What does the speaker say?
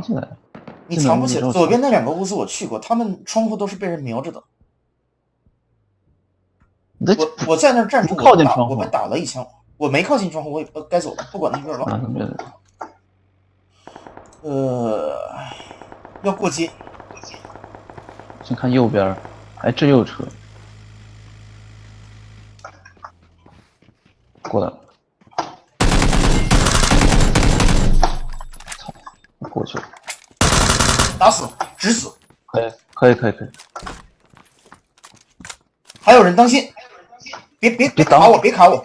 进来了。你藏不起来。左边那2个屋子我去过，他们窗户都是被人瞄着的。我在那儿站住，靠近窗户，我被打了一枪，我没靠近窗户，我也该走了，不管那边了。要过街。先看右边，哎，这又有车，过来了。操，过去了。打死，直死。可以。还有人，当心！别卡我，别卡我！